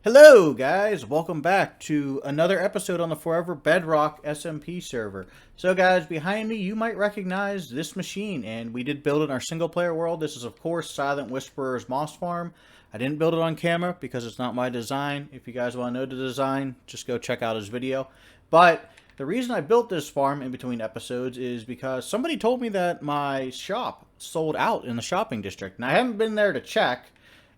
Hello guys, welcome back to another episode on the Forever Bedrock SMP server. So guys, behind me you might recognize this machine, and we did build it in our single player world. This is of course Silent Whisperer's Moss Farm. I didn't build it on camera because it's not my design. If you guys want to know the design, just go check out his video. But the reason I built this farm in between episodes is because somebody told me that my shop sold out in the shopping district. And I haven't been there to check.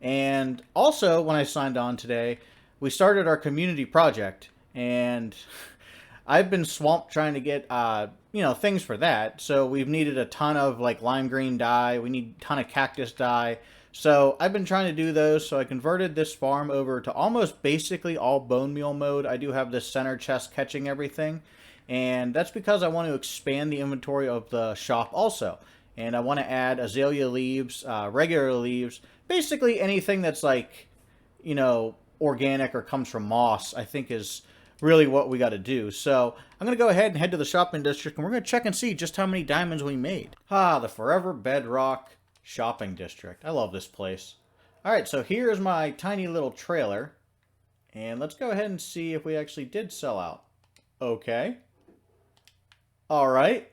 And also, when I signed on today, we started our community project, and I've been swamped trying to get, things for that. So we've needed a ton of like lime green dye. We need a ton of cactus dye. So I've been trying to do those. So I converted this farm over to almost basically all bone meal mode. I do have this center chest catching everything, and that's because I want to expand the inventory of the shop also. And I want to add azalea leaves, regular leaves, basically anything that's like, organic or comes from moss, I think is really what we got to do. So I'm going to go ahead and head to the shopping district, and we're going to check and see just how many diamonds we made. The Forever Bedrock Shopping District. I love this place. All right, so here's my tiny little trailer, and let's go ahead and see if we actually did sell out. Okay. All right.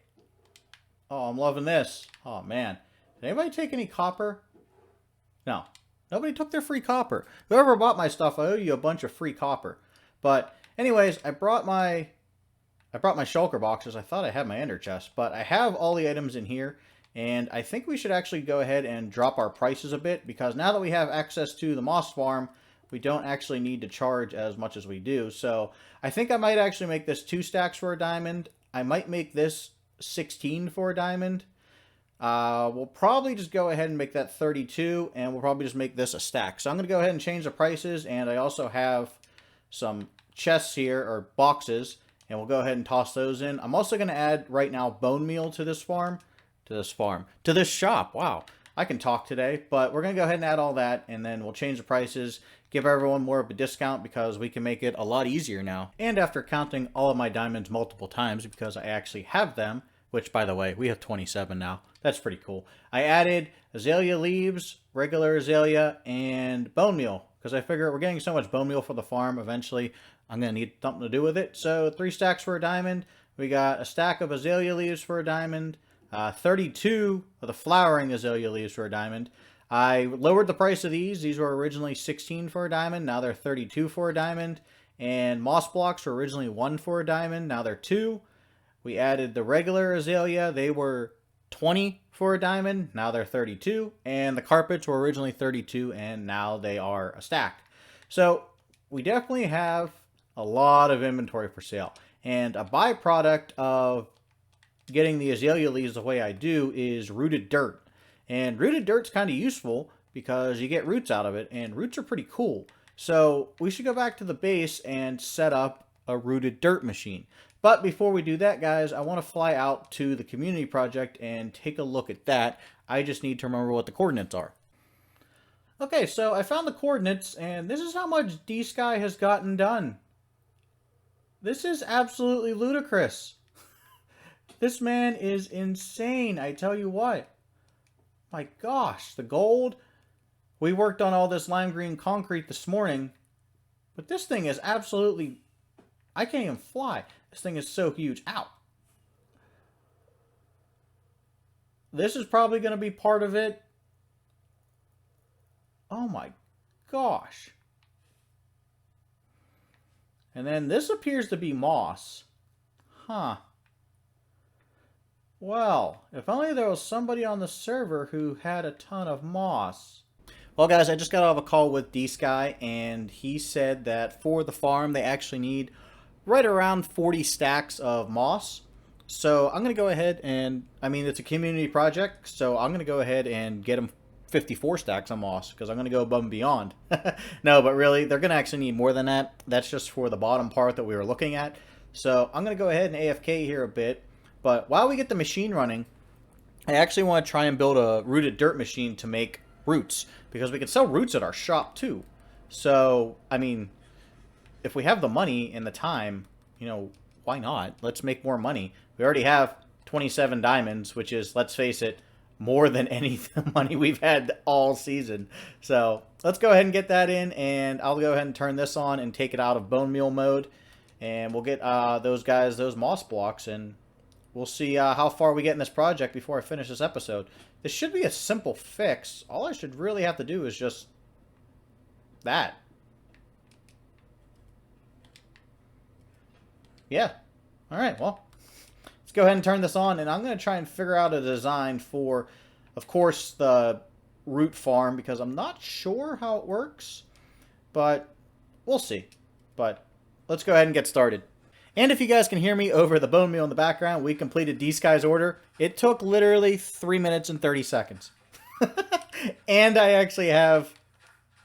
Oh, I'm loving this. Oh, man. Did anybody take any copper? No. Nobody took their free copper. Whoever bought my stuff, I owe you a bunch of free copper. But anyways, I brought my shulker boxes. I thought I had my ender chest, but I have all the items in here, and I think we should actually go ahead and drop our prices a bit, because now that we have access to the moss farm, we don't actually need to charge as much as we do. So I think I might actually make this 2 stacks for a diamond. I might make this 16 for a diamond. We'll probably just go ahead and make that 32, and we'll probably just make this a stack. So I'm going to go ahead and change the prices, and I also have some chests here, or boxes, and we'll go ahead and toss those in. I'm also going to add right now bone meal to this shop. Wow, I can talk today, but we're going to go ahead and add all that, and then we'll change the prices, give everyone more of a discount because we can make it a lot easier now. And after counting all of my diamonds multiple times, because I actually have them, which, by the way, we have 27 now. That's pretty cool. I added azalea leaves, regular azalea, and bone meal, because I figure we're getting so much bone meal for the farm, eventually I'm going to need something to do with it. So 3 stacks for a diamond. We got a stack of azalea leaves for a diamond. 32 of the flowering azalea leaves for a diamond. I lowered the price of these. These were originally 16 for a diamond. Now they're 32 for a diamond. And moss blocks were originally 1 for a diamond. Now they're 2. We added the regular azalea. They were 20 for a diamond. Now they're 32. And the carpets were originally 32, and now they are a stack. So we definitely have a lot of inventory for sale. And a byproduct of getting the azalea leaves the way I do is rooted dirt. And rooted dirt's kind of useful because you get roots out of it, and roots are pretty cool. So we should go back to the base and set up a rooted dirt machine. But before we do that, guys, I want to fly out to the community project and take a look at that. I just need to remember what the coordinates are. Okay, so I found the coordinates, and this is how much D-Sky has gotten done. This is absolutely ludicrous. This man is insane, I tell you what. My gosh, the gold. We worked on all this lime green concrete this morning, but this thing is absolutely... I can't even fly. This thing is so huge. Ow. This is probably going to be part of it. Oh my gosh. And then this appears to be moss. Huh. Well, if only there was somebody on the server who had a ton of moss. Well, guys, I just got off a call with D-Sky, and he said that for the farm, they actually need right around 40 stacks of moss. So I'm going to go ahead and, it's a community project, so I'm going to go ahead and get them 54 stacks of moss, because I'm going to go above and beyond. No, but really, they're going to actually need more than that. That's just for the bottom part that we were looking at. So I'm going to go ahead and AFK here a bit. But while we get the machine running, I actually want to try and build a rooted dirt machine to make roots, because we can sell roots at our shop too. So, if we have the money and the time, why not? Let's make more money. We already have 27 diamonds, which is, let's face it, more than any money we've had all season. So let's go ahead and get that in, and I'll go ahead and turn this on and take it out of bone meal mode. And we'll get those guys those moss blocks, and we'll see how far we get in this project before I finish this episode. This should be a simple fix. All I should really have to do is just that. Yeah. Alright, well, let's go ahead and turn this on, and I'm going to try and figure out a design for, of course, the root farm, because I'm not sure how it works, but we'll see. But let's go ahead and get started. And if you guys can hear me over the bone meal in the background, we completed D-Sky's order. It took literally 3 minutes and 30 seconds. And I actually have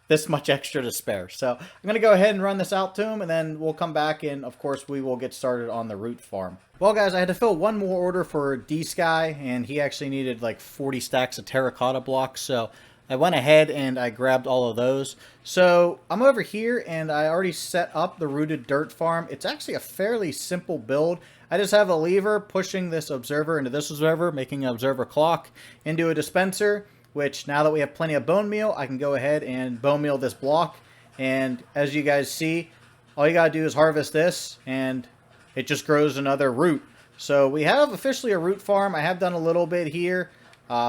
this much extra to spare. So I'm going to go ahead and run this out to him, and then we'll come back and, of course, we will get started on the root farm. Well, guys, I had to fill one more order for D-Sky, and he actually needed like 40 stacks of terracotta blocks. So I went ahead and I grabbed all of those. So I'm over here and I already set up the rooted dirt farm. It's actually a fairly simple build. I just have a lever pushing this observer into this observer, making an observer clock into a dispenser, which now that we have plenty of bone meal, I can go ahead and bone meal this block. And as you guys see, all you gotta do is harvest this and it just grows another root. So we have officially a root farm. I have done a little bit here.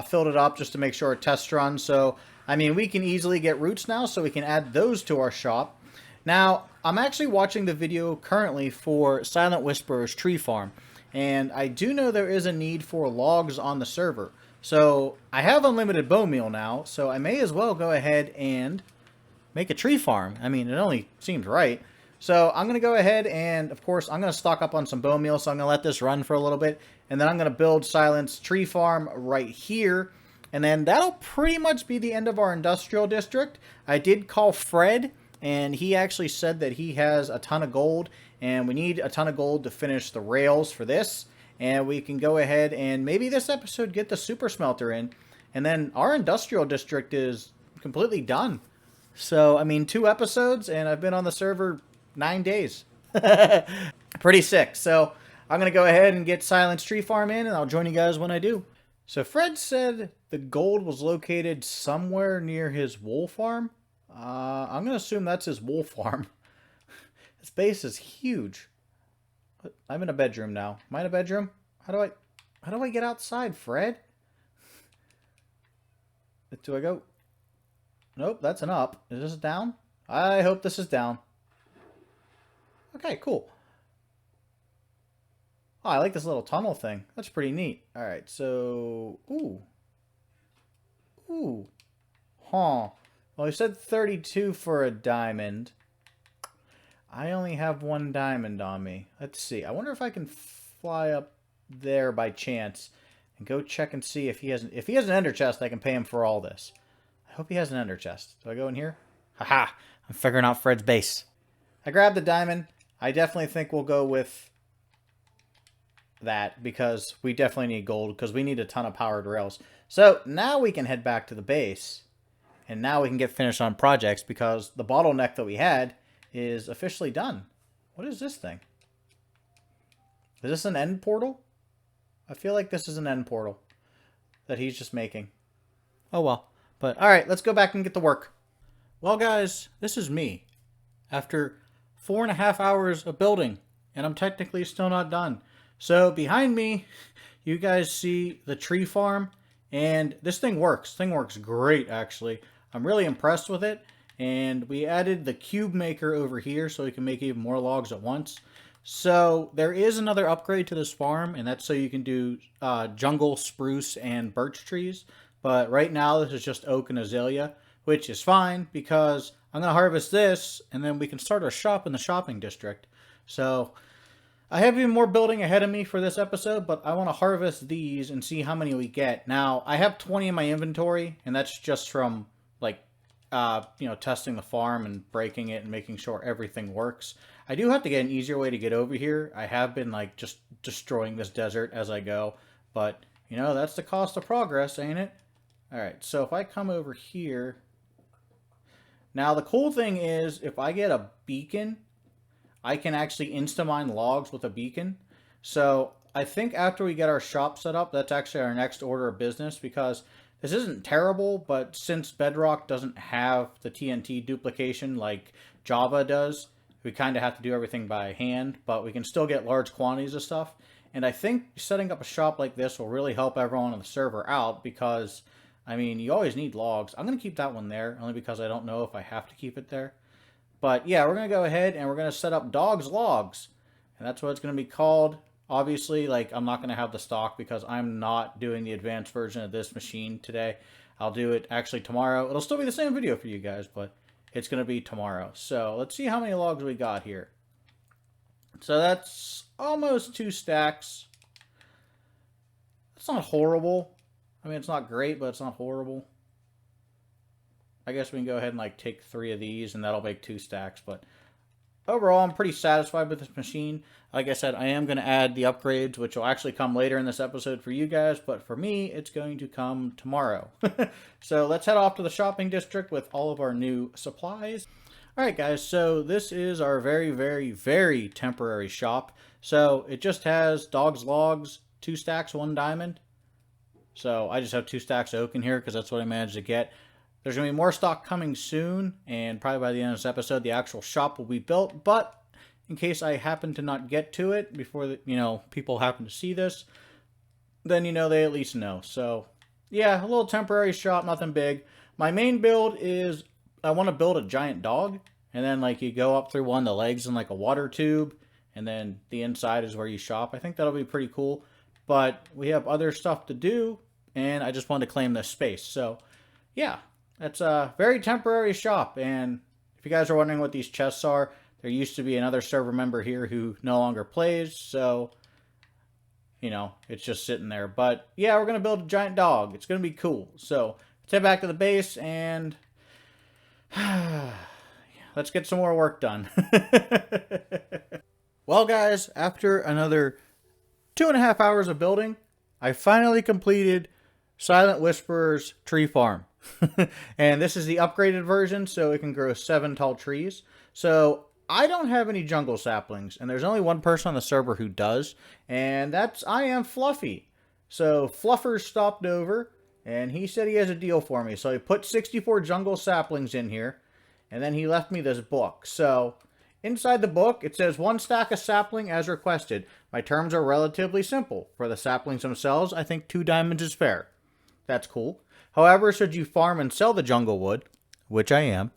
Filled it up just to make sure it test runs. So, I mean, we can easily get roots now, so we can add those to our shop. Now, I'm actually watching the video currently for Silent Whisperer's tree farm, and I do know there is a need for logs on the server. So, I have unlimited bone meal now, so I may as well go ahead and make a tree farm. I mean, it only seems right. So I'm going to go ahead and, of course, I'm going to stock up on some bone meal, so I'm going to let this run for a little bit. And then I'm going to build Silent's tree farm right here. And then that'll pretty much be the end of our industrial district. I did call Fred, and he actually said that he has a ton of gold. And we need a ton of gold to finish the rails for this. And we can go ahead and maybe this episode get the super smelter in. And then our industrial district is completely done. So, I mean, 2 episodes, and I've been on the server 9 days. Pretty sick. So I'm going to go ahead and get Silent's tree farm in, and I'll join you guys when I do. So Fred said the gold was located somewhere near his wool farm. I'm going to assume that's his wool farm. This base is huge. I'm in a bedroom now. Am I in a bedroom? How do I get outside, Fred? Do I go? Nope, that's an up. Is this down? I hope this is down. Okay, cool. Oh, I like this little tunnel thing. That's pretty neat. Alright, so... Ooh. Ooh. Huh. Well, you said 32 for a diamond. I only have 1 diamond on me. Let's see. I wonder if I can fly up there by chance and go check and see if he has an ender chest. I can pay him for all this. I hope he has an ender chest. Do I go in here? Haha! I'm figuring out Fred's base. I grabbed the diamond. I definitely think we'll go with that because we definitely need gold because we need a ton of powered rails. So now we can head back to the base and now we can get finished on projects because the bottleneck that we had is officially done. What is this thing? Is this an end portal? I feel like this is an end portal that he's just making. Oh well. But alright, let's go back and get to work. Well guys, this is me. After 4.5 hours of building, and I'm technically still not done. So behind me, you guys see the tree farm, and this thing works. This thing works great, actually. I'm really impressed with it, and we added the cube maker over here so we can make even more logs at once. So there is another upgrade to this farm, and that's so you can do jungle, spruce, and birch trees. But right now, this is just oak and azalea, which is fine because I'm going to harvest this, and then we can start our shop in the shopping district. So I have even more building ahead of me for this episode, but I want to harvest these and see how many we get. Now, I have 20 in my inventory, and that's just from, like, testing the farm and breaking it and making sure everything works. I do have to get an easier way to get over here. I have been, like, just destroying this desert as I go, but, that's the cost of progress, ain't it? Alright, so if I come over here... Now, the cool thing is, if I get a beacon, I can actually insta-mine logs with a beacon. So, I think after we get our shop set up, that's actually our next order of business, because This isn't terrible, but since Bedrock doesn't have the TNT duplication like Java does, we kind of have to do everything by hand, but we can still get large quantities of stuff. And I think setting up a shop like this will really help everyone on the server out because, I mean, you always need logs. I'm going to keep that one there, only because I don't know if I have to keep it there. But yeah, we're going to go ahead and we're going to set up dogs logs. And that's what it's going to be called. Obviously, like, I'm not going to have the stock because I'm not doing the advanced version of this machine today. I'll do it actually tomorrow. It'll still be the same video for you guys, but it's going to be tomorrow. So let's see how many logs we got here. So that's almost 2 stacks. It's not horrible. I mean, it's not great, but it's not horrible. I guess we can go ahead and like take 3 of these and that'll make 2 stacks. But overall, I'm pretty satisfied with this machine. Like I said, I am going to add the upgrades, which will actually come later in this episode for you guys. But for me, it's going to come tomorrow. So let's head off to the shopping district with all of our new supplies. Alright guys, so this is our very, very, very temporary shop. So it just has dogs logs, 2 stacks, 1 diamond. So I just have 2 stacks of oak in here because that's what I managed to get. There's going to be more stock coming soon, and probably by the end of this episode, the actual shop will be built. But in case I happen to not get to it before the, people happen to see this, then they at least know. So yeah, a little temporary shop, nothing big. My main build is I want to build a giant dog, and then like you go up through one of the legs in like a water tube, and then the inside is where you shop. I think that'll be pretty cool. But we have other stuff to do, and I just wanted to claim this space. So yeah. That's a very temporary shop, and if you guys are wondering what these chests are, there used to be another server member here who no longer plays, so, it's just sitting there. But, yeah, we're going to build a giant dog. It's going to be cool. So, let's head back to the base, and let's get some more work done. Well, guys, after another 2.5 hours of building, I finally completed Silent Whisperer's tree farm. And this is the upgraded version, so it can grow 7 tall trees. So I don't have any jungle saplings, and there's only one person on the server who does, and I am Fluffy. So Fluffer stopped over, and he said he has a deal for me. So he put 64 jungle saplings in here, and then he left me this book. So inside the book, it says 1 stack of sapling as requested. My terms are relatively simple. For the saplings themselves, I think 2 diamonds is fair. That's cool. However, should you farm and sell the jungle wood, which I am,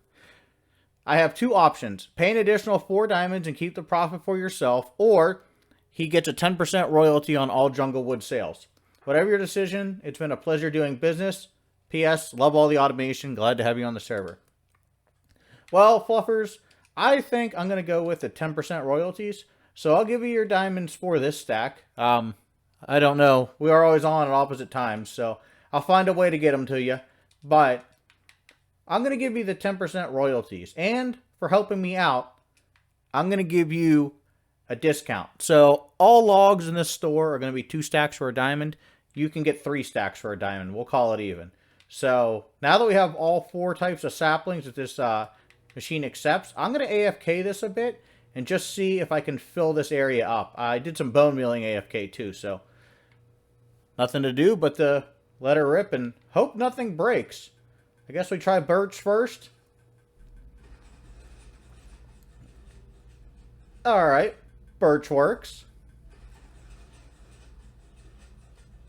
I have 2 options. Pay an additional 4 diamonds and keep the profit for yourself, or he gets a 10% royalty on all jungle wood sales. Whatever your decision, it's been a pleasure doing business. P.S. Love all the automation. Glad to have you on the server. Well, Fluffers, I think I'm going to go with the 10% royalties. So I'll give you your diamonds for this stack. I don't know. We are always on at opposite times, so I'll find a way to get them to you, but I'm going to give you the 10% royalties. And for helping me out, I'm going to give you a discount. So all logs in this store are going to be 2 stacks for a diamond. You can get 3 stacks for a diamond. We'll call it even. So now that we have all 4 types of saplings that this machine accepts, I'm going to AFK this a bit and just see if I can fill this area up. I did some bone mealing AFK too, so nothing to do but to let her rip and hope nothing breaks. I guess we try birch first. Alright, birch works.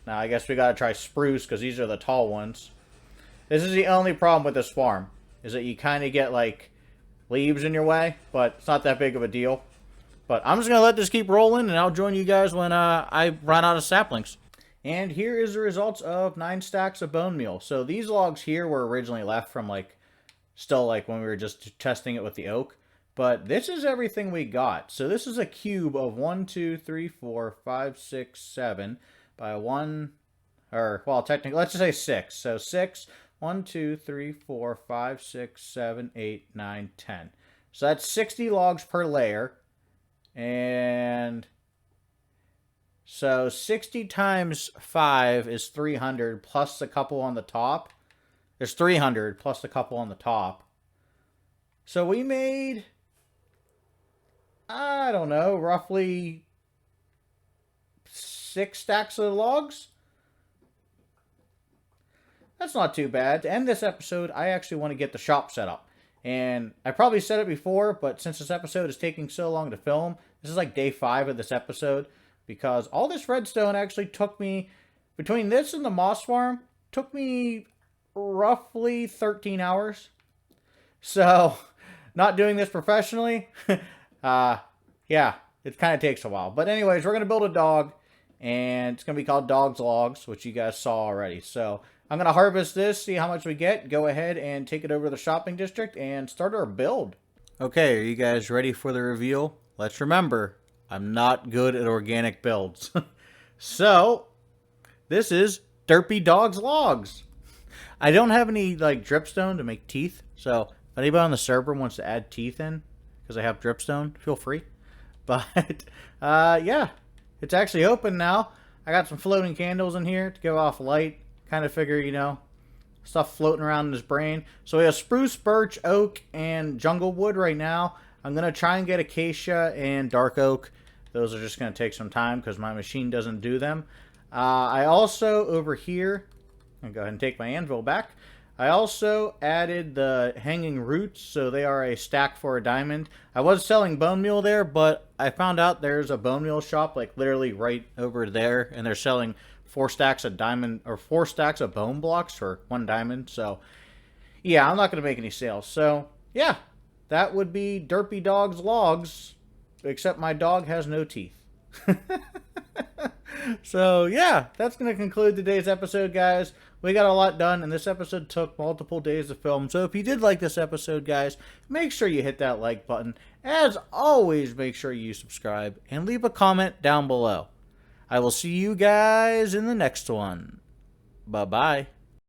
Now I guess we gotta try spruce because these are the tall ones. This is the only problem with this farm, is that you kind of get like leaves in your way, but it's not that big of a deal. But I'm just gonna let this keep rolling, and I'll join you guys when I run out of saplings. And here is the results of 9 stacks of bone meal. So these logs here were originally left from still when we were just testing it with the oak. But this is everything we got. So this is a cube of 1, 2, 3, 4, 5, 6, 7 by 1, or well, technically, let's just say 6. So 6, 1, 2, 3, 4, 5, 6, 7, 8, 9, 10. So that's 60 logs per layer. And so 60 times 5 is 300 plus a couple on the top. There's 300 plus a couple on the top. So we made, I don't know, roughly 6 stacks of logs. that's not too bad. To end this episode, I actually want to get the shop set up. And I probably said it before, but since this episode is taking so long to film, this is like day 5 of this episode, because all this redstone actually took me, between this and the moss farm, took me roughly 13 hours. So, not doing this professionally, yeah, it kind of takes a while. But anyways, we're going to build a dog, and it's going to be called Dog's Logs, which you guys saw already. So, I'm going to harvest this, see how much we get, go ahead and take it over to the shopping district, and start our build. Okay, are you guys ready for the reveal? Let's remember, I'm not good at organic builds. So, this is Derpy Dog's Logs. I don't have any, like, dripstone to make teeth, so if anybody on the server wants to add teeth in, because I have dripstone, feel free. But, yeah, it's actually open now. I got some floating candles in here to give off light. Kind of figure, you know, stuff floating around in his brain. So we have spruce, birch, oak, and jungle wood right now. I'm going to try and get acacia and dark oak. Those are just going to take some time because my machine doesn't do them. I also, over here, I'm going to go ahead and take my anvil back. I also added the hanging roots, so they are a stack for a diamond. I was selling bone meal there, but I found out there's a bone meal shop, like literally right over there, and they're selling 4 stacks of diamond, or 4 stacks of bone blocks for 1 diamond. So, yeah, I'm not going to make any sales. So, yeah, that would be Derpy Dog's Logs, except my dog has no teeth. So, yeah, that's going to conclude today's episode, guys. We got a lot done, and this episode took multiple days to film. So if you did like this episode, guys, make sure you hit that like button. As always, make sure you subscribe and leave a comment down below. I will see you guys in the next one. Bye-bye.